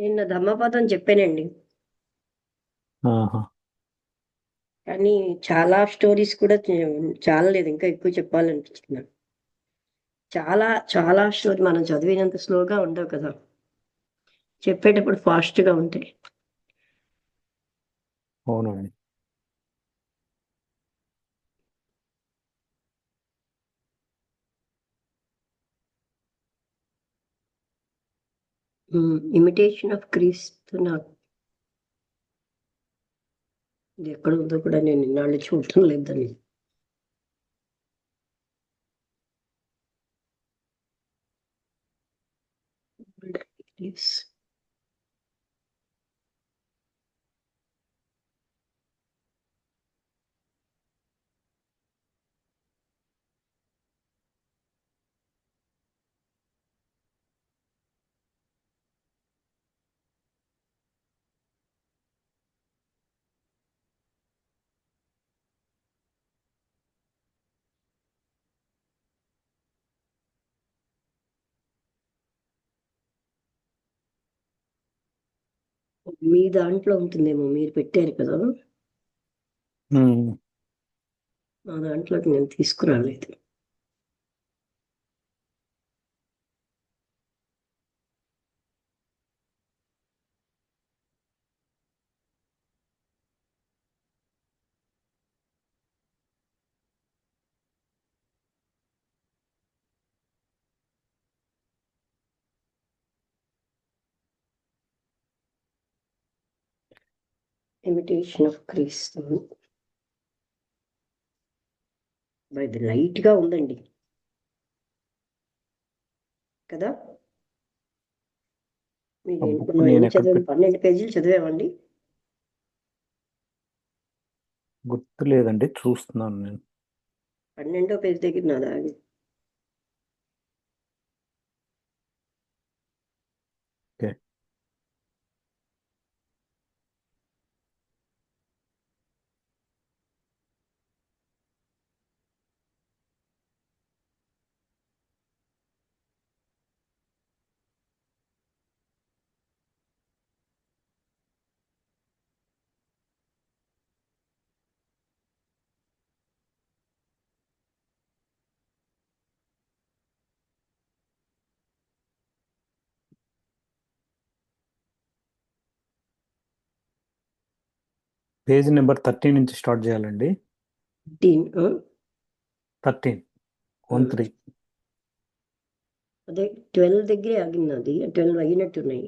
నిన్న ధమ్మపదం చెప్పానండి. ఆహా! కానీ చాలా స్టోరీస్ కూడా చాలలేదు. ఇంకా ఎక్కువ చెప్పాలనిపిస్తుంది. చాలా చాలా స్టోరీ మనం చదివినంత స్లోగా ఉండవు కదా! చెప్పేటప్పుడు ఫాస్ట్‌గా ఉంటాయి. అవునండి. ఇమిటేషన్ ఆఫ్ క్రీస్తు ఇది ఎక్కడ ఉందో కూడా నేను ఇన్నాళ్ళు చూడటం లేదని. మీ దాంట్లో ఉంటుందేమో, మీరు పెట్టారు కదా! హ్మ్. నా దాంట్లోకి నేను తీసుకురాలేదు. ఇమిటేషన్ ఆఫ్ క్రీస్తు. ఇది లైట్‌గా ఉందండి. కదా! ఆ ఇప్పుడు బుక్ మనం ఎన్ని నేనెక్కడ చదివాం? 12 పేజీలు చదివామండి. గుర్తులేదండి. చూస్తున్నాను నేను. 12వ పేజీ దగ్గర నాది ఆగింది. ఓకే. పేజ్ నంబర్ 13 నుంచి స్టార్ట్ చేయాలండి. 15 13 13. అదే 12 దగ్గరే ఆగింది అది. 12 అయినట్టున్నాయి.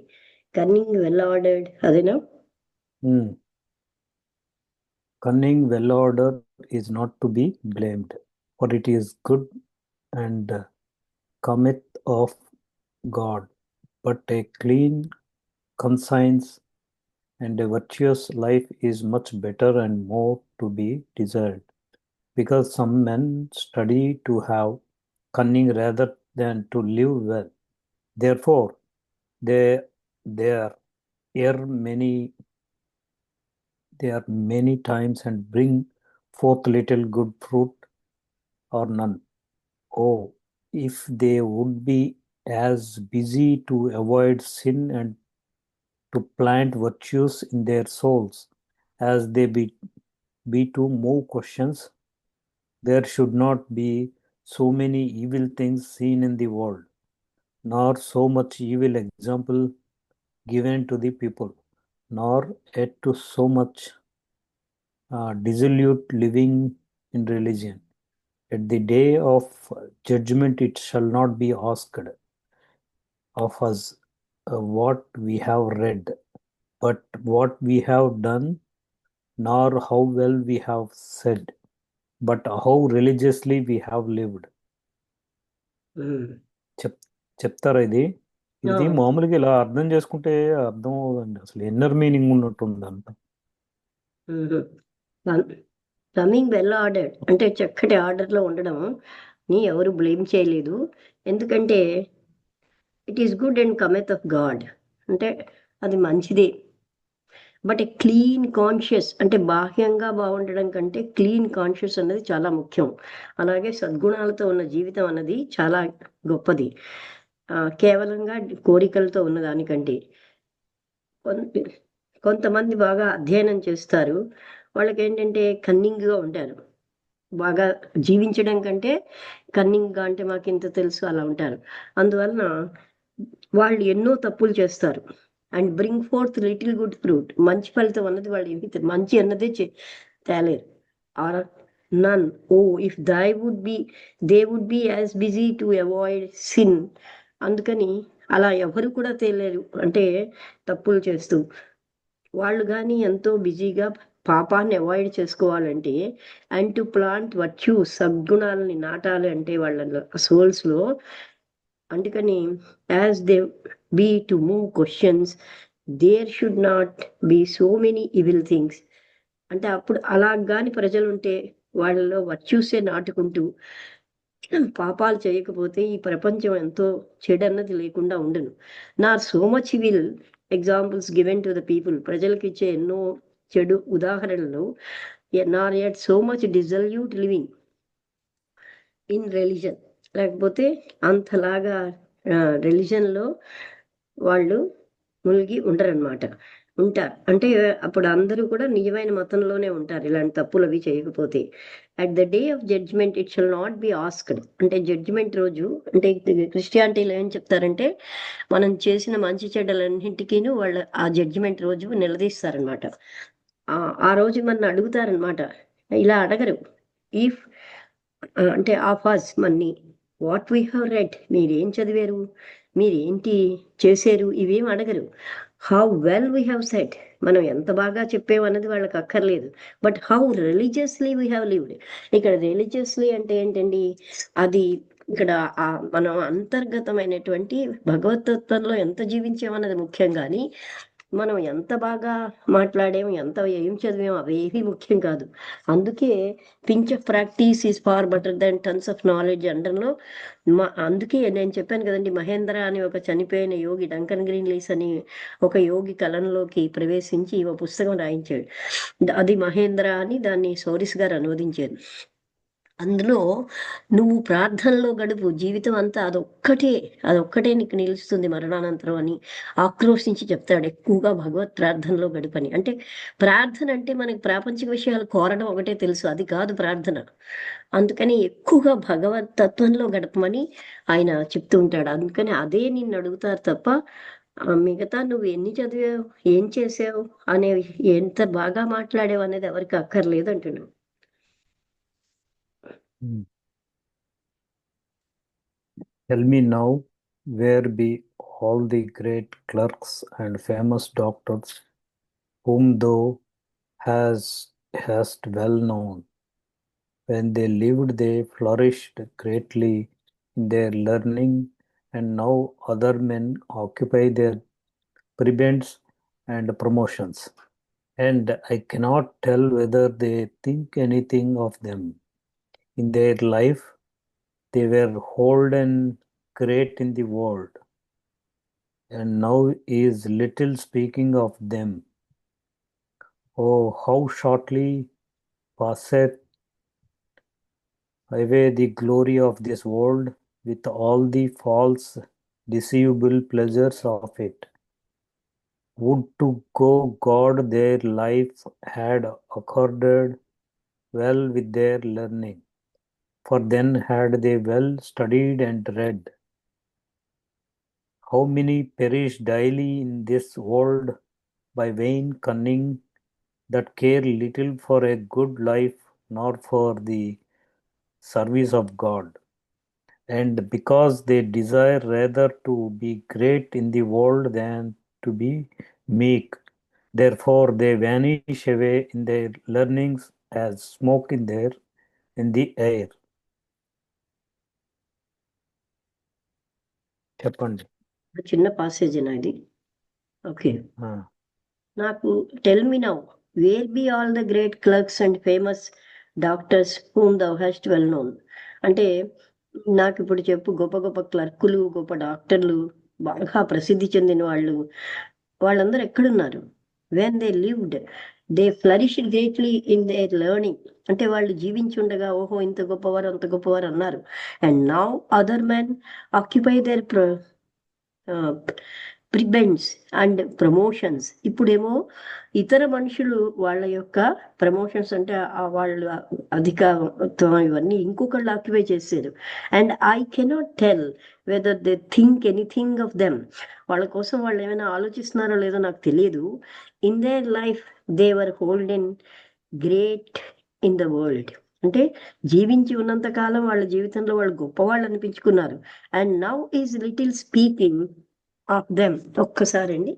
కన్నింగ్ వెల్ ఆర్డర్డ్ అదేనా? హ్మ్. Cunning, well ordered is not to be blamed, for it is good and cometh of God. But a clean conscience and a virtuous life is much better and more to be desired. Because some men study to have cunning rather than to live well. Therefore, they there err many there many times and bring forth little good fruit or none. Oh, if they would be as busy to avoid sin and to plant virtues in their souls as they be to move questions, there should not be so many evil things seen in the world, nor so much evil example given to the people, nor yet to so much dissolute living in religion. At the day of judgment, it shall not be asked of us what we have read, but what we have done, nor how well we have said, but how religiously we have lived. చెప్ చెప్తారా ఇది? ఇది మామూలుగా ఇలా అర్థం చేసుకుంటే అర్థం అవ్వదండి. అసలు ఇన్నర్ మీనింగ్ ఉన్నట్టుంది అంత. కమింగ్ వెల్ ఆర్డర్డ్ అంటే చక్కటి ఆర్డర్లో ఉండడం ని ఎవరు బ్లేమ్ చేయలేదు. ఎందుకంటే it is good and cometh of God, అంటే అది మంచిదే. బట్ ఏ క్లీన్ కాన్షియస్ అంటే బాహ్యంగా బాగుండడం కంటే క్లీన్ కాన్షియస్ అన్నది చాలా ముఖ్యం. అలాగే సద్గుణాలతో ఉన్న జీవితం అన్నది చాలా గొప్పది కేవలంగా కోరికలతో ఉన్నదానికంటే. కొంతమంది బాగా అధ్యయనం చేస్తారు. వాళ్ళకి ఏంటంటే కన్నింగ్గా ఉంటారు. బాగా జీవించడం కంటే కన్నింగ్గా, అంటే మాకు ఇంత తెలుసు అలా ఉంటారు. అందువలన వాళ్ళు ఎన్నో తప్పులు చేస్తారు. And bring forth little good fruit, మంచి ఫలితం అన్నది వాళ్ళు ఏమి మంచి అన్నదే తేలేరు. Or none. O if they would be as busy to avoid sin. అందుకని అలా ఎవరు కూడా తేలేరు, అంటే తప్పులు చేస్తూ. వాళ్ళు కానీ ఎంతో బిజీగా పాపాన్ని అవాయిడ్ చేసుకోవాలంటే, అండ్ టు ప్లాంట్ వర్చ్యూ, సద్గుణాలని నాటాలి అంటే వాళ్ళ సోల్స్లో. అందుకని as they be to move questions, there should not be so many evil things. అంటే అప్పుడు అలా కానీ ప్రజలు ఉంటే, వాళ్ళలో వర్చ్యూసే నాటుకుంటూ పాపాలు చేయకపోతే ఈ ప్రపంచం ఎంతో చెడన్నది లేకుండా ఉండను. Not so much evil examples given to the people. ప్రజలకు ఇచ్చే ఎన్నో చెడు ఉదాహరణలు. Not yet so much dissolute living in religion. లేకపోతే అంతలాగా రిలీజన్లో వాళ్ళు మునిగి ఉండరనమాట. ఉంటారు అంటే అప్పుడు అందరూ కూడా నిజమైన మతంలోనే ఉంటారు, ఇలాంటి తప్పులు అవి చేయకపోతే. At the day of judgement it shall not be asked. అంటే జడ్జిమెంట్ రోజు, అంటే క్రిస్టియానిటీలో ఏం చెప్తారంటే, మనం చేసిన మంచి చెడ్డలన్నింటికీను వాళ్ళు ఆ జడ్జిమెంట్ రోజు నిలదీస్తారనమాట. ఆ రోజు మన అడుగుతారనమాట. ఇలా అడగరు. ఇఫ్ అంటే of us Manni what we have read, మీరేం చదివారు, మీరేంటి చేశారు, ఇవేం అడగరు. How well we have set, మనం ఎంత బాగా చెప్పామన్నది వాళ్ళకి అక్కర్లేదు. But how religiously we have lived. ఇక్కడ రిలీజియస్లీ అంటే ఏంటండి, అది ఇక్కడ మనం అంతర్గతమైనటువంటి భగవతత్వంలో ఎంత జీవించామన్నది ముఖ్యం. కానీ మనం ఎంత బాగా మాట్లాడాము, ఎంత ఏం చదివాము, అవేవి ముఖ్యం కాదు. అందుకే pinch of practice is far better than tons of knowledge అండంలో. అందుకే నేను చెప్పాను కదండి, మహేంద్ర అని ఒక చనిపోయిన యోగి, డంకన్ గ్రీన్లీస్ అని ఒక యోగి కలంలోకి ప్రవేశించి ఒక పుస్తకం రాయించాడు. అది మహేంద్ర అని, దాన్ని సోరిస్ గారు అనువదించారు. అందులో నువ్వు ప్రార్థనలో గడుపు జీవితం అంతా, అదొక్కటే నీకు నిలుస్తుంది మరణానంతరం అని ఆక్రోశించి చెప్తాడు. ఎక్కువగా భగవత్ ప్రార్థనలో గడుపని. అంటే ప్రార్థన అంటే మనకి ప్రాపంచిక విషయాలు కోరడం ఒకటే తెలుసు, అది కాదు ప్రార్థన. అందుకని ఎక్కువగా భగవత్ తత్వంలో గడపమని ఆయన చెప్తూ ఉంటాడు. అందుకని అదే నిన్ను అడుగుతారు తప్ప మిగతా నువ్వు ఎన్ని చదివావు, ఏం చేసావు అనే, ఎంత బాగా మాట్లాడావు అనేది ఎవరికి అక్కర్లేదు అంటున్నావు. Tell me now, where be all the great clerks and famous doctors whom thou hast well known? When they lived, they flourished greatly in their learning, and now other men occupy their prebends and promotions. And I cannot tell whether they think anything of them. In their life, they were holden great in the world, and now is little speaking of them. Oh, how shortly passeth away the glory of this world with all the false, deceivable pleasures of it. Would to God their life had accorded well with their learning, for then had they well studied and read. How many perish daily in this world by vain cunning, that care little for a good life nor for the service of God. And because they desire rather to be great in the world than to be meek, therefore they vanish away in their learnings as smoke in the air. చెప్పండి. చిన్న passage ఇది. Okay. ఆ, నాకు tell me now, where be all the great clerks and famous doctors whom thou hast well known. అంటే నాకు ఇప్పుడు చెప్పు, గొప్ప గొప్ప క్లర్కులు, గొప్ప డాక్టర్లు, బాగా ప్రసిద్ధి చెందిన వాళ్ళు, వాళ్ళందరూ ఎక్కడున్నారు? When they lived they flourished greatly in their learning. అంటే వాళ్ళు జీవించుండగా ఓహో ఇంత గొప్పవారు అంత గొప్పవారు అన్నారు. And now other men occupy their prebends and promotions. ఇప్పుడేమో ఇతర మనుషులు వాళ్ళ యొక్క ప్రమోషన్స్ అంటే వాళ్ళ అధికత్వం ఇవన్నీ ఇంకొకళ్ళు ఆక్యుపై చేశారు. And I cannot tell whether they think anything of them. వాళ్ళ కోసం వాళ్ళు ఏమైనా ఆలోచిస్తున్నారో లేదో నాకు తెలియదు. In their life they were holden great in the world. అంటే జీవించి ఉన్నంత కాలం వాళ్ళ జీవితంలో వాళ్ళు గొప్పవాళ్ళు అనిపించుకున్నారు. And now is little speaking of them. ఒక్కసారి అండి.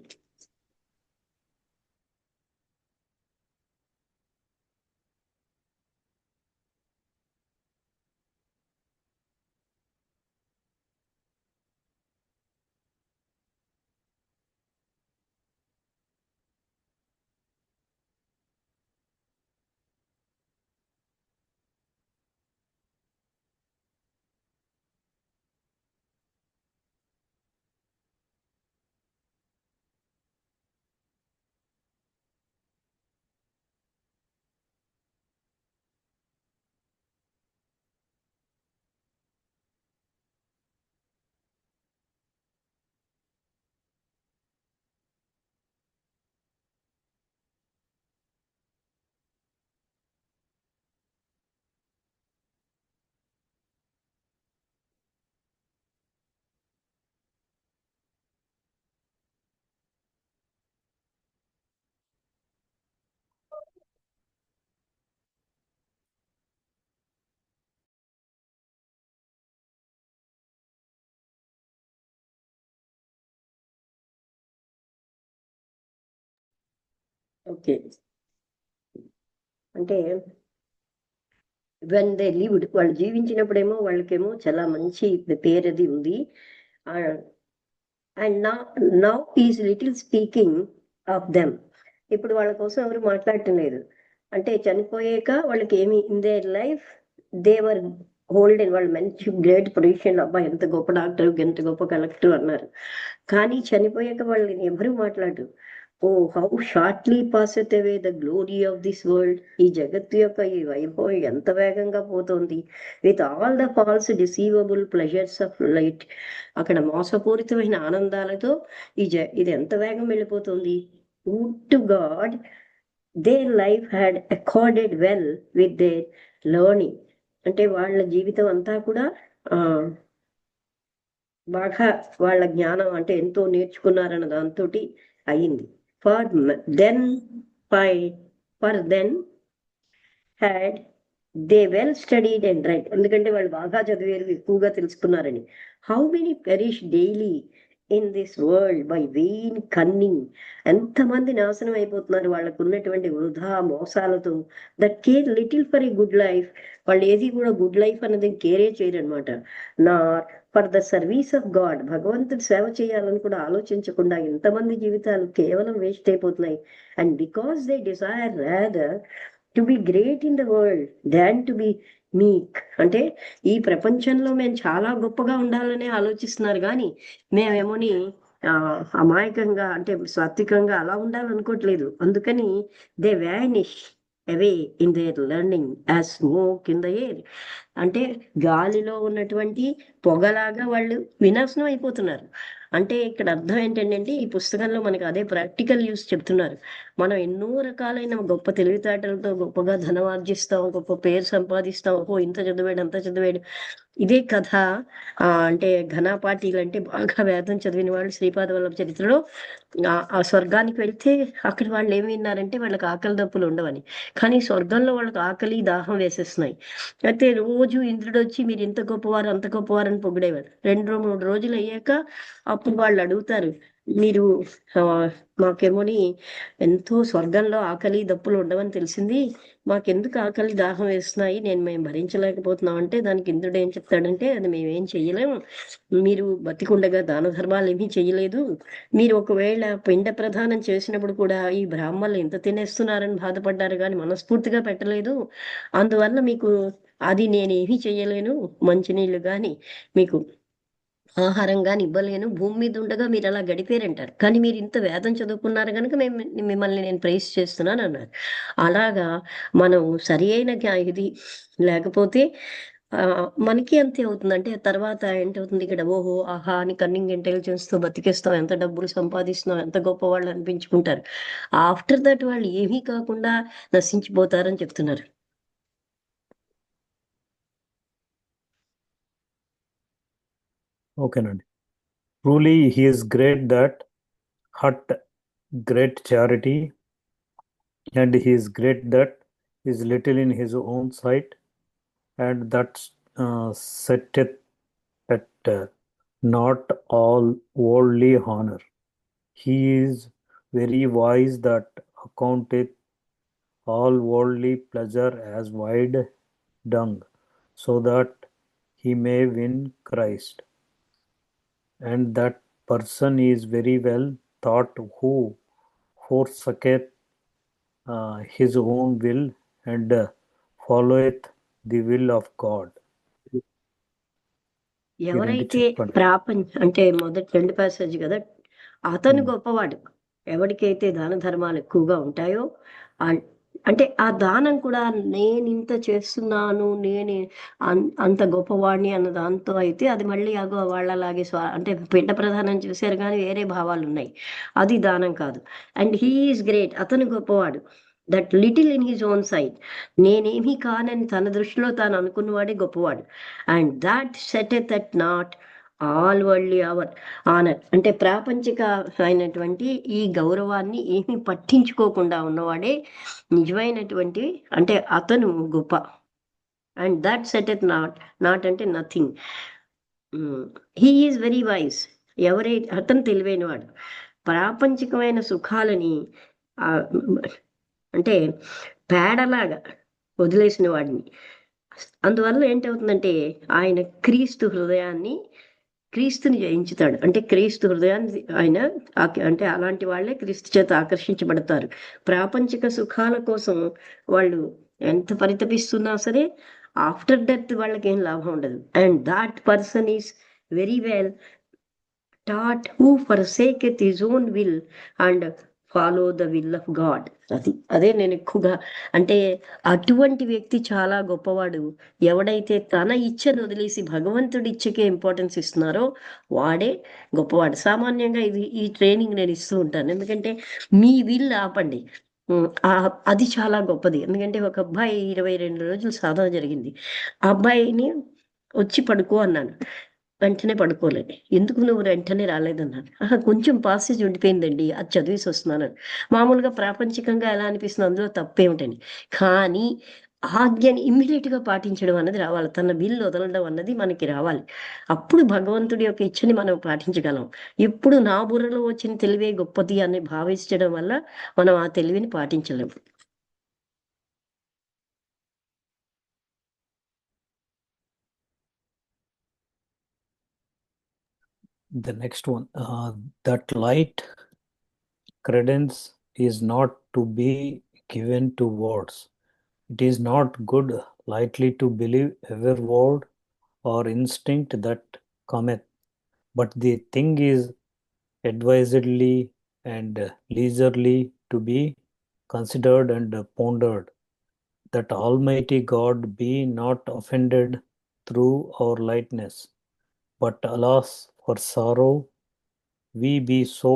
ఓకే, అంటే వెన్ దే లివ్డ్, వాళ్ళు జీవించినప్పుడేమో వాళ్ళకేమో చాలా మంచి పేరు అది ఉంది. And now is little speaking of them. ఇప్పుడు వాళ్ళ కోసం ఎవరు మాట్లాడటం లేదు. అంటే చనిపోయాక వాళ్ళకి ఏమి ఇన్ దేర్ లైఫ్ దేవర్ హోల్డెన్, వాళ్ళు మంచి గ్రేట్ పొజిషన్, అబ్బా ఎంత గొప్ప డాక్టర్, ఎంత గొప్ప కలెక్టర్ అన్నారు. కానీ చనిపోయాక వాళ్ళని ఎవరు మాట్లాడరు. O how shortly passeth away the glory of this world. ఈ జగత్తు యొక్క ఈ వైభవం ఎంత వేగంగా పోతుంది. With all the false deceivable pleasures of light. అక్కడ మోసపూరితమైన ఆనందాలతో ఇది ఎంత వేగం వెళ్ళిపోతుంది. Would to God their life had accorded well with their learning. అంటే వాళ్ళ జీవితం అంతా కూడా బాగా వాళ్ళ జ్ఞానం అంటే ఎంతో నేర్చుకున్నారన్న దాంతో అయింది. For then had they well studied and right. ఎందుకంటే వాళ్ళు బాగా చదివారు, ఎక్కువగా తెలుసుకున్నారని. How many perish daily in this world by vain cunning. ఎంతమంది నాశనం అయిపోతున్నారు వాళ్ళకు ఉన్నటువంటి వృధా మోసాలతో. That care little for a good life. వాళ్ళు ఏది కూడా గుడ్ లైఫ్ అన్నది కేరే చేయరనమాట. Nor for the service of God, భగవంతుడి సేవ చేయాలని కూడా ఆలోచించకుండా ఎంతమంది జీవితాలు కేవలం వేస్ట్ అయిపోతున్నాయి. And because they desire rather to be great in the world than to be meek. అంటే ఈ ప్రపంచంలో మేము చాలా గొప్పగా ఉండాలని ఆలోచిస్తున్నారు, కానీ మేమేమోని అమాయకంగా అంటే సాత్వికంగా అలా ఉండాలనుకోవట్లేదు. అందుకని they vanish away in their learning as smoke in the air. అంటే గాలిలో ఉన్నటువంటి పొగలాగా వాళ్ళు వినాశనం అయిపోతున్నారు. అంటే ఇక్కడ అర్థం ఏంటంటే ఈ పుస్తకంలో మనకి అదే ప్రాక్టికల్ యూస్ చెప్తున్నారు. మనం ఎన్నో రకాలైన గొప్ప తెలివితేటలతో గొప్పగా ధనం ఆర్జిస్తాం, గొప్ప పేరు సంపాదిస్తాం, ఓ ఇంత చదివాడు అంత చదివాడు. ఇదే కథ అంటే ఘనాపాఠీలు అంటే బాగా వేదం చదివిన వాళ్ళు శ్రీపాద వల్లభ చరిత్రలో ఆ స్వర్గానికి వెళ్తే అక్కడ వాళ్ళు ఏమి విన్నారంటే వాళ్ళకి ఆకలి దప్పులు ఉండవని. కానీ స్వర్గంలో వాళ్ళకి ఆకలి దాహం వేసేస్తున్నాయి. అయితే రోజు ఇంద్రుడు వచ్చి మీరు ఇంత గొప్పవారు అంత గొప్పవారు అని పొగిడేవారు. 2-3 రోజులు అయ్యాక అప్పుడు వాళ్ళు అడుగుతారు, మీరు మాకేమోని ఎంతో స్వర్గంలో ఆకలి దప్పులు ఉండవని తెలిసింది, మాకెందుకు ఆకలి దాహం వేస్తున్నాయి, మేము భరించలేకపోతున్నాం అంటే దానికి ఇంద్రుడు ఏం చెప్తాడంటే అది మేమేం చెయ్యలేము, మీరు బతికుండగా దాన ధర్మాలు ఏమీ చెయ్యలేదు, మీరు ఒకవేళ పిండ ప్రదానం చేసినప్పుడు కూడా ఈ బ్రాహ్మణులు ఎంత తినేస్తున్నారని బాధపడ్డారు కానీ మనస్ఫూర్తిగా పెట్టలేదు, అందువల్ల మీకు అది నేనేమీ చెయ్యలేను, మంచినీళ్ళు కానీ మీకు ఆహారం కానీ ఇవ్వలేను, భూమి మీద ఉండగా మీరు అలా గడిపారంటారు, కానీ మీరు ఇంత వేదం చదువుకున్నారు కనుక మిమ్మల్ని నేను ప్రైజ్ చేస్తున్నాను అన్నారు. అలాగా మనం సరి అయిన ఇది లేకపోతే మనకి అంతే అవుతుంది. అంటే తర్వాత ఏంటవుతుంది ఇక్కడ, ఓహో ఆహా అని కన్నింగ్ ఇంటెలిజెన్స్ తో బతికేస్తాం, ఎంత డబ్బులు సంపాదిస్తున్నాం, ఎంత గొప్ప వాళ్ళు అనిపించుకుంటారు. ఆఫ్టర్ దట్ వాళ్ళు ఏమీ కాకుండా నశించిపోతారని చెప్తున్నారు. ఓకేనండి. Truly, he is great that hath great charity, and he is great that is little in his own sight, and that setteth at not all worldly honor. He is very wise that accounteth all worldly pleasure as wide dung, so that he may win Christ. And that person is very well thought who forsaketh his own will and followeth the will of God. ఈ రెండు ఎవరైతే చెప్పండి. అంటే మొదటి 2 passage కదా, అతను గొప్పవాడు ఎవరికైతే దాన ధర్మాలు ఎక్కువగా ఉంటాయో. అంటే ఆ దానం కూడా నేను ఇంత చేస్తున్నాను, నేను అంత గొప్పవాడిని అన్న దాంతో అయితే అది మళ్ళీ వాళ్ళలాగే అంటే పిండ ప్రధానం చూశారు కానీ వేరే భావాలు ఉన్నాయి. అది దానం కాదు. అండ్ హీ ఈజ్ గ్రేట్, అతను గొప్పవాడు. That little in his own side, నేనేమీ కానని తన దృష్టిలో తాను అనుకున్నవాడే గొప్పవాడు. And that setteth at nought all worldly honour, అంటే ప్రాపంచిక అయినటువంటి ఈ గౌరవాన్ని ఏమీ పట్టించుకోకుండా ఉన్నవాడే నిజమైనటువంటి, అంటే అతను గొప్ప. అండ్ దాట్ సెటెత్ నాట్ అంటే nothing. He is very wise, ఎవరైతే అతను తెలివైనవాడు. ప్రాపంచికమైన సుఖాలని అంటే పేడలాగా వదిలేసిన వాడిని. అందువల్ల ఏంటవుతుందంటే ఆయన క్రీస్తుని జయించుతాడు. అంటే క్రీస్తు హృదయాన్ని ఆయన అంటే అలాంటి వాళ్ళే క్రీస్తు చేత ఆకర్షించబడతారు. ప్రాపంచిక సుఖాల కోసం వాళ్ళు ఎంత పరితపిస్తున్నా సరే ఆఫ్టర్ డెత్ వాళ్ళకి ఏం లాభం ఉండదు. And that person is very well taught who forsaketh his own will and follow the will of God. అదే నేను ఎక్కువగా అంటే అటువంటి వ్యక్తి చాలా గొప్పవాడు. ఎవడైతే తన ఇచ్చను వదిలేసి భగవంతుడి ఇచ్చకే ఇంపార్టెన్స్ ఇస్తున్నారో వాడే గొప్పవాడు. సామాన్యంగా ఈ ట్రైనింగ్ నేను ఇస్తూ ఉంటాను. ఎందుకంటే మీ విల్ ఆపండి, అది చాలా గొప్పది. ఎందుకంటే ఒక అబ్బాయి 22 రోజులు సాధన జరిగింది. ఆ అబ్బాయిని వచ్చి పడుకో అన్నాను, వెంటనే పడుకోలేదు. ఎందుకు నువ్వు వెంటనే రాలేదన్నాను. కొంచెం పాసేజ్ ఉండిపోయిందండి, అది చదివేసి వస్తున్నాను. మామూలుగా ప్రాపంచికంగా ఎలా అనిపిస్తుంది, అందులో తప్పేమిటని. కానీ ఆజ్ఞని ఇమ్మీడియట్గా పాటించడం అన్నది రావాలి, తన విల్ వదలడం అన్నది మనకి రావాలి. అప్పుడు భగవంతుడి యొక్క ఇచ్చని మనం పాటించగలం. ఎప్పుడు నా బుర్రలో వచ్చిన తెలివే గొప్పది అని భావించడం వల్ల మనం ఆ తెలివిని పాటించలేము. The next one, that light credence is not to be given to words. It is not good lightly to believe every word or instinct that cometh, but the thing is advisedly and leisurely to be considered and pondered, that Almighty God be not offended through our lightness. But alas, for sorrow, we be so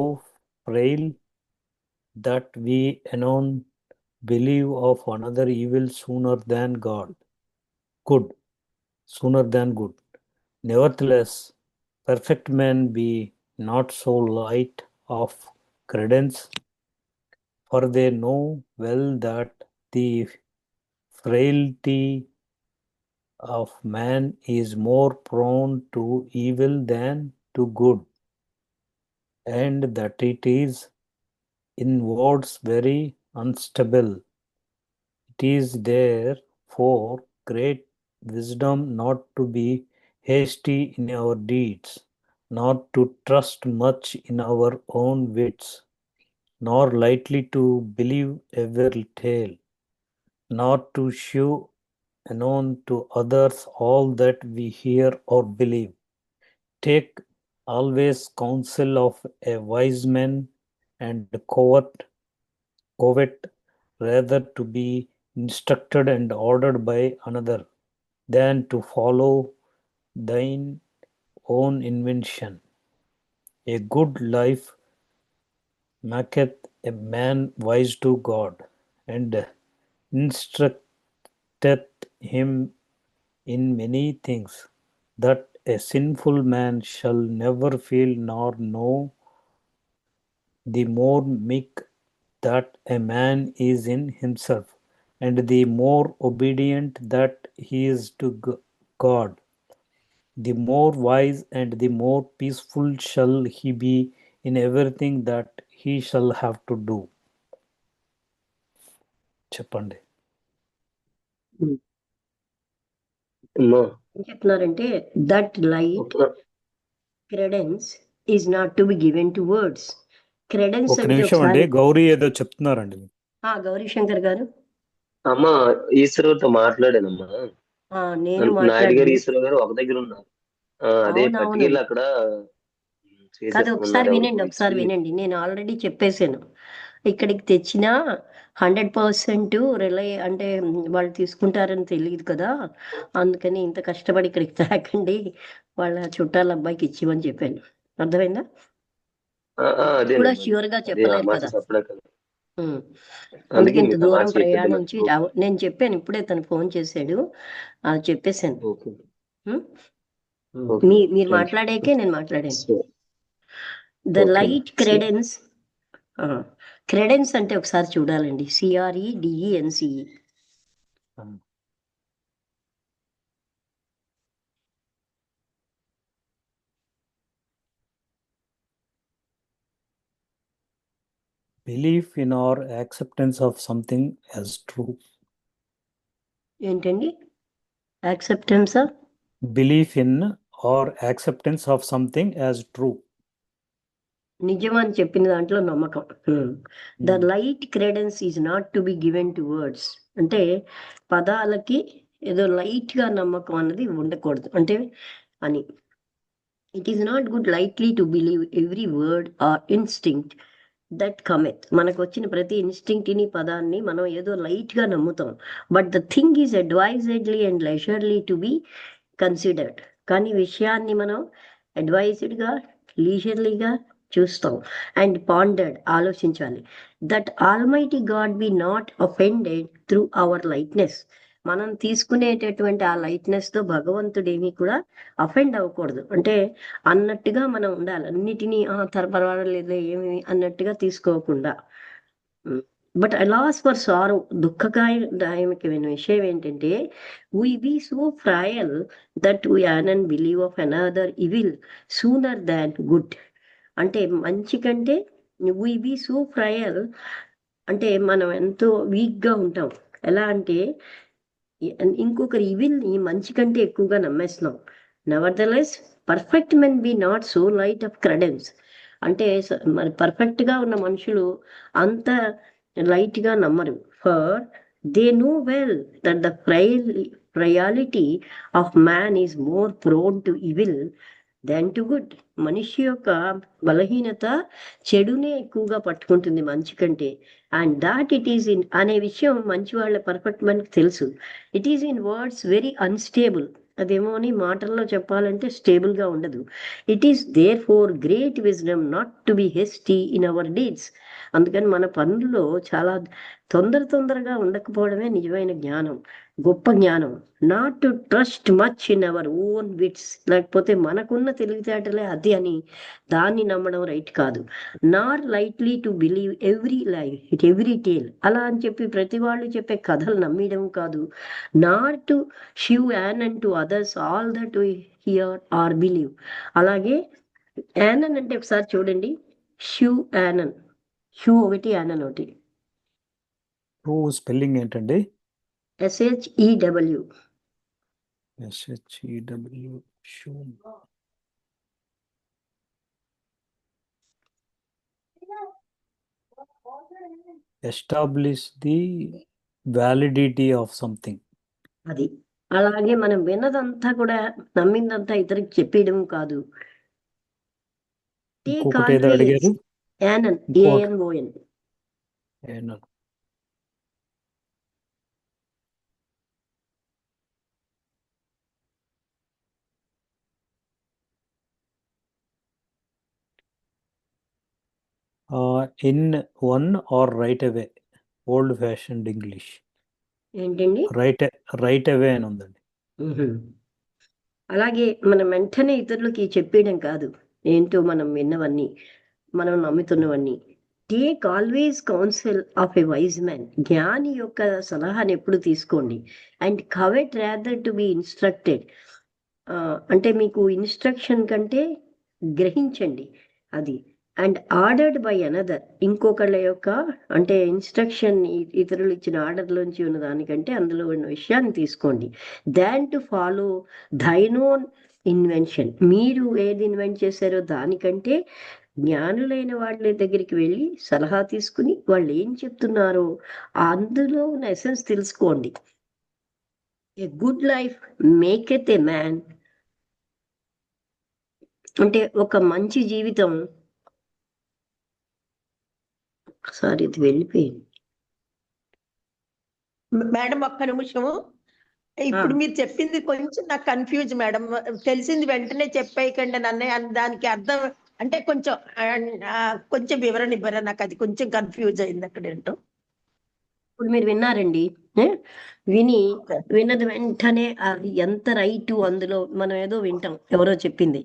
frail that we anon believe of another evil sooner than good. Sooner than good. Nevertheless, perfect men be not so light of credence, for they know well that the frailty of man is more prone to evil than to good, and that it is in words very unstable. It is therefore great wisdom not to be hasty in our deeds, not to trust much in our own wits, nor lightly to believe every tale, not to shew anon to others all that we hear or believe. Take always counsel of a wise man, and covet rather to be instructed and ordered by another than to follow thine own invention. A good life maketh a man wise to God, and instructeth him in many things that a sinful man shall never feel nor know. The more meek that a man is in himself, and the more obedient that he is to God, the more wise and the more peaceful shall he be in everything that he shall have to do. చెప్పండి. అమ్మా ఏం చెప్తున్నారంటే that light ఒక క్రెడెన్స్ is not to be given to words. క్రెడెన్స్ ఒక అంటే నిమిషం అండి, ఒకసారి గౌరీ ఏదో చెప్తున్నారండి. గౌరీశంకర్ గారు, అమ్మా ఈశ్వరుతో మాట్లాడానమ్మా. నేను నాయుడు గారు మాట్లాడి ఈశ్వరు గారు ఒక దగ్గర ఉన్నారు. అదే అవునవును పట్టుకెళ్ళి అక్కడ కాదు, ఒకసారి చేసేసుకున్నారు. వినండి, ఎవరికో ఒకసారి ఇచ్చి వినండి. నేను ఆల్రెడీ చెప్పేశాను, ఇక్కడికి తెచ్చిన 100% రిలై అంటే వాళ్ళు తీసుకుంటారని తెలియదు కదా, అందుకని ఇంత కష్టపడి ఇక్కడికి తేకండి, వాళ్ళ చుట్టాల అబ్బాయికి ఇచ్చిమని చెప్పాను. అర్థమైందా? కూడా అదేనమ్మా. ష్యూర్ గా అదే ఆ చెప్పలేరు మాట కదా. చెప్పలేక అందుకే అందుకే ఇంత మీకు ఆ మాట దూరం చెప్పేద్దాం ప్రయాణించి అనుకున్నాను. నేను చెప్పాను, ఇప్పుడే తను ఫోన్ చేశాడు, చెప్పేశాను. ఓకే ఉమ్, ఓకే మీరు థ్యాంక్ యూ. మాట్లాడాకే నేను మాట్లాడాను. సరే ద ఓకే లైట్ క్రెడెన్స్. క్రెడెన్స్ అంటే ఒకసారి చూడాలండి, CREDENCE. Belief in or acceptance of something as true. ఏంటండి? Acceptance of Belief in or acceptance of something as true. నిజమని చెప్పిన దాంట్లో నమ్మకం. The light క్రెడెన్స్ is not to be given to words అంటే పదాలకి ఏదో లైట్ గా నమ్మకం అన్నది ఉండకూడదు అంటే అని. It is not good lightly to believe every word or instinct that cometh. మనకు వచ్చిన ప్రతి ఇన్స్టింక్ట్ని పదాన్ని మనం ఏదో లైట్ గా నమ్ముతాం. But the thing is advisedly and leisurely to be considered. కానీ విషయాన్ని మనం అడ్వైజ్డ్గా లీజర్లీగా చూస్తాం అండ్ పాండర్డ్ ఆలోచించాలి. That almighty God be not offended through our lightness. మనం తీసుకునేటటువంటి ఆ లైట్నెస్ తో భగవంతుడేమీ కూడా అఫెండ్ అవ్వకూడదు అంటే అన్నట్టుగా మనం ఉండాలి. అన్నిటినీ పర్వాలేదు ఏమి అన్నట్టుగా తీసుకోకుండా. బట్ అలాస్ ఫర్ సారో, దుఃఖదాయకమైన విషయం ఏంటంటే we be so frail that we an believe of another evil sooner than good. అంటే మంచి కంటే వీ బీ సో ఫ్రాయల్ అంటే మనం ఎంతో వీక్గా ఉంటాం. ఎలా అంటే ఇంకొకరి ఇవిల్ని మంచి కంటే ఎక్కువగా నమ్మేస్తున్నాం. Nevertheless perfect men be not so light of credence. అంటే మరి పర్ఫెక్ట్ గా ఉన్న మనుషులు అంత లైట్ గా నమ్మరు. For they know well that the frailty of man is more prone to evil than to good. మనిషి యొక్క బలహీనత చెడునే ఎక్కువగా పట్టుకుంటుంది మంచి కంటే. And that it is in అనే విషయం మంచి వాళ్ళ పర్ఫెక్ట్ మనకి తెలుసు. It is in words very unstable. అదేమో అని మాటల్లో చెప్పాలంటే స్టేబుల్ గా ఉండదు. It is therefore great wisdom not to be hasty in our deeds. అందుకని మన పనుల్లో చాలా తొందరగా ఉండకపోవడమే నిజమైన జ్ఞానం, గొప్ప జ్ఞానం. Not to trust much in our own wits. లేకపోతే మనకున్న తెలివితేటలే అది అని దాన్ని నమ్మడం రైట్ కాదు. Not lightly to believe every tale. అలా అని చెప్పి ప్రతి వాళ్ళు చెప్పే కథలు నమ్మడం కాదు. Not to shiv an and to others all that we hear or believe. అలాగే యానన్ అంటే ఒకసారి చూడండి, షివ్ యానన్, షివ్ ఒకటి యానన్ ఒకటి. ట్రూ స్పెల్లింగ్ ఏంటండి? SHEW. SHEW. Establish the validity of something. అది అలాగే మనం విన్నదంతా కూడా నమ్మిందంతా ఇతరికి చెప్పేయడం కాదు. టేక్ ఇంకొకటి ఏదో ఆల్వేస్ అడిగారు. యానన్, ఇంకొక ANON. ఏనో. In one or right away, old fashioned English. ఏంటండి? రైట్ అవే అని ఉందండి. మ్హూ. అలాగే మనం వెంటనే ఇతరులకి చెప్పేయడం కాదు, ఏంటో మనం విన్నవన్నీ, మనం నమ్ముతున్నవన్నీ. Take always counsel of a wise man. జ్ఞాని యొక్క సలహాని ఎప్పుడు తీసుకోండి. And covet rather to be instructed. అంటే మీకు ఇన్స్ట్రక్షన్ కంటే గ్రహించండి అది. అండ్ ఆర్డర్డ్ బై అనదర్, ఇంకొకళ్ళ యొక్క అంటే ఇన్స్ట్రక్షన్ ఇతరులు ఇచ్చిన ఆర్డర్లోంచి ఉన్న దానికంటే అందులో ఉన్న విషయాన్ని తీసుకోండి. Than to follow thine own invention. మీరు ఏది ఇన్వెంట్ చేశారో దానికంటే జ్ఞానులైన వాళ్ళ దగ్గరికి వెళ్ళి సలహా తీసుకుని వాళ్ళు ఏం చెప్తున్నారో అందులో ఉన్న ఎసెన్స్ తెలుసుకోండి. A good life maketh a man, అంటే ఒక మంచి జీవితం. ఒకసారి ఇది వెళ్ళిపోయింది. మేడం ఒక్క నిమిషము. ఇప్పుడు మీరు చెప్పింది కొంచెం నాకు కన్ఫ్యూజ్ మేడం. తెలిసింది వెంటనే చెప్పేయకండి నన్నే, దానికి అర్థం అంటే కొంచెం కొంచెం వివరణ ఇవ్వరా? నాకు అది కొంచెం కన్ఫ్యూజ్ అయింది అక్కడ ఏంటో. ఇప్పుడు మీరు విన్నారండి, విని విన్నది వెంటనే అది ఎంత రైటు అందులో మనం ఏదో వింటాం, ఎవరో చెప్పింది,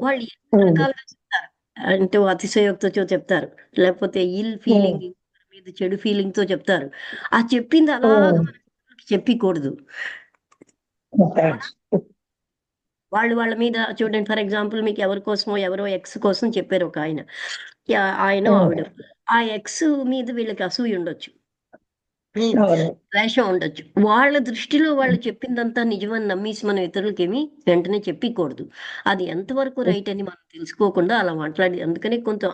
వాళ్ళు ఎన్ని రకాలుగా చెప్తారు. అంటే అతిశయోక్తితో చెప్తారు, లేకపోతే ఇల్ ఫీలింగ్ మీద చెడు ఫీలింగ్ తో చెప్తారు. ఆ చెప్పింది అలాగా మనకి చెప్పకూడదు. వాళ్ళ మీద చూడండి, ఫర్ ఎగ్జాంపుల్ మీకు ఎవరి కోసమో ఎవరో ఎక్స్ కోసం చెప్పారు ఒక ఆయన, ఆయన ఆవిడ. ఆ ఎక్స్ మీద వీళ్ళకి అసూయ ఉండొచ్చు, ద్వేషం ఉండొచ్చు. వాళ్ళ దృష్టిలో వాళ్ళు చెప్పిందంతా నిజమని నమ్మేసి మనం ఇతరులకి ఏమి వెంటనే చెప్పకూడదు. అది ఎంతవరకు రైట్ అని మనం తెలుసుకోకుండా అలా మాట్లాడి, అందుకని కొంత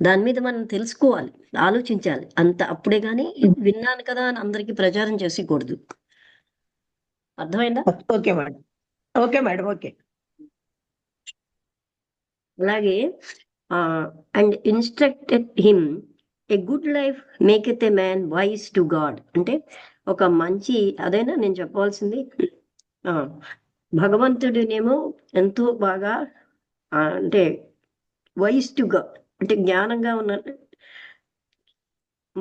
దాని మీద మనం తెలుసుకోవాలి, ఆలోచించాలి అంత. అప్పుడే గాని విన్నాను కదా అని అందరికి ప్రచారం చేసేకూడదు. అర్థమైందా? Okay madam. Okay madam. Okay. అలాగే and instructed him a good life maketh a man wise to God. అంటే ఒక మంచి, అదైనా నేను చెప్పవలసింది, భగవంతుడినేమో ఎంతో బాగా అంటే వైస్ టు గాడ్ అంటే జ్ఞానంగా ఉన్న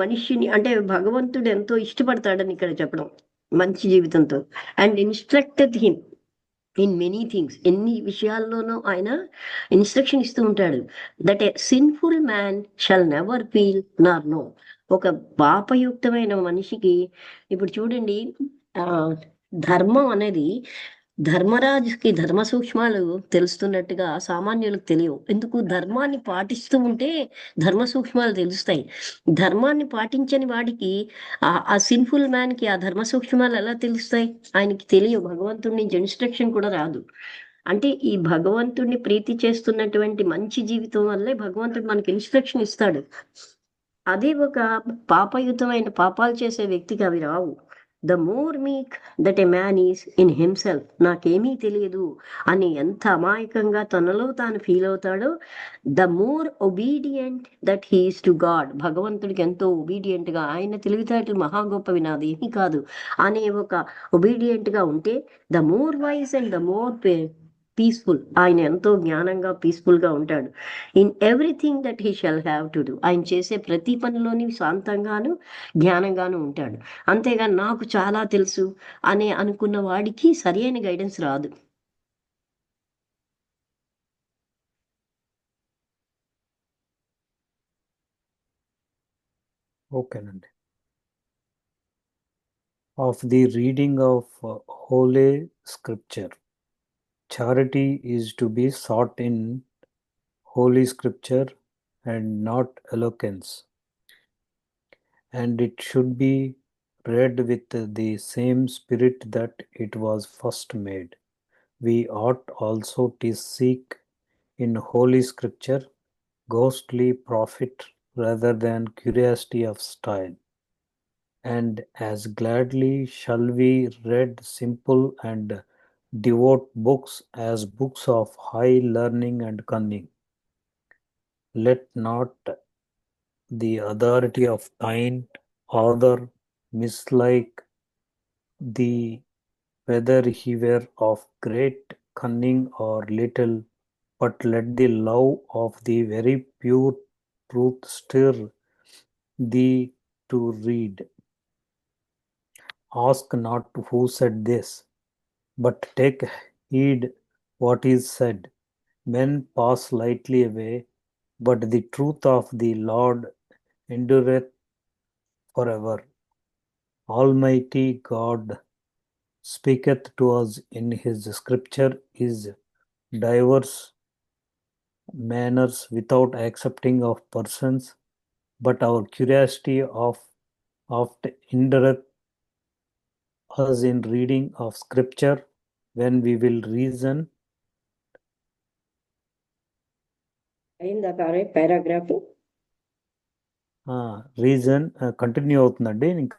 మనిషిని, అంటే భగవంతుడు ఎంతో ఇష్టపడతాడని ఇక్కడ చెప్పడం మంచి జీవితంతో. And instructed him in many things, ఎన్ని విషయాల్లోనూ ఆయన ఇన్స్ట్రక్షన్ ఇస్తూ ఉంటాడు. That A sinful man shall never feel Nar no. ఒక పాపయుక్తమైన మనిషికి, ఇప్పుడు చూడండి, ధర్మం అనేది ధర్మరాజుకి ధర్మ సూక్ష్మాలు తెలుస్తున్నట్టుగా సామాన్యులకు తెలియవు. ఎందుకు? ధర్మాన్ని పాటిస్తూ ఉంటే ధర్మ సూక్ష్మాలు తెలుస్తాయి. ధర్మాన్ని పాటించని వాడికి ఆ సిన్ఫుల్ మ్యాన్ కి ఆ ధర్మ సూక్ష్మాలు ఎలా తెలుస్తాయి? ఆయనకి తెలియవు. భగవంతుడి నుంచి ఇన్స్ట్రక్షన్ కూడా రాదు. అంటే ఈ భగవంతుడిని ప్రీతి చేస్తున్నటువంటి మంచి జీవితం వల్లే భగవంతుడు మనకి ఇన్స్ట్రక్షన్ ఇస్తాడు. అదే ఒక పాపయుతమైన పాపాలు చేసే వ్యక్తికి అవి రావు. The more meek that a man is in himself, నాకేమీ తెలియదు అని ఎంత అమాయకంగా తనలో తాను ఫీల్ అవుతాడో, the more obedient that he's to God, భగవంతుడికి ఎంతో ఒబీడియంట్ గా, ఆయన తెలివితేటలు మహా గొప్పవి, నాది ఏమీ కాదు అనే ఒక ఒబీడియంట్ గా ఉంటే, the more wise and the more peaceful, ఆయన ఎంతో జ్ఞానంగా పీస్ఫుల్ గా ఉంటాడు. In everything that he shall have to do, ఆయన చేసే ప్రతి పనిలోని శాంతంగాను జ్ఞానంగాను ఉంటాడు. అంతేగాని నాకు చాలా తెలుసు అనే అనుకున్న వాడికి సరైన గైడెన్స్ రాదు. ఓకేనండి. Of the reading of Holy Scripture, charity is to be sought in Holy Scripture and not eloquence, and it should be read with the same spirit that it was first made. We ought also to seek in Holy Scripture ghostly profit rather than curiosity of style. And as gladly shall we read simple and devout books as books of high learning and cunning. Let not the authority of thine author mislike thee, whether he were of great cunning or little, but let the love of the very pure truth stir thee to read. Ask not who said this, but take heed what is said. Men pass lightly away, but the truth of the Lord endureth forever. Almighty God speaketh to us in his scripture is diverse manners without accepting of persons, but our curiosity oft hindereth us in reading of scripture when we will reason. అయిందా paragraph? Reason continue అవుతుందండి. ఇంకా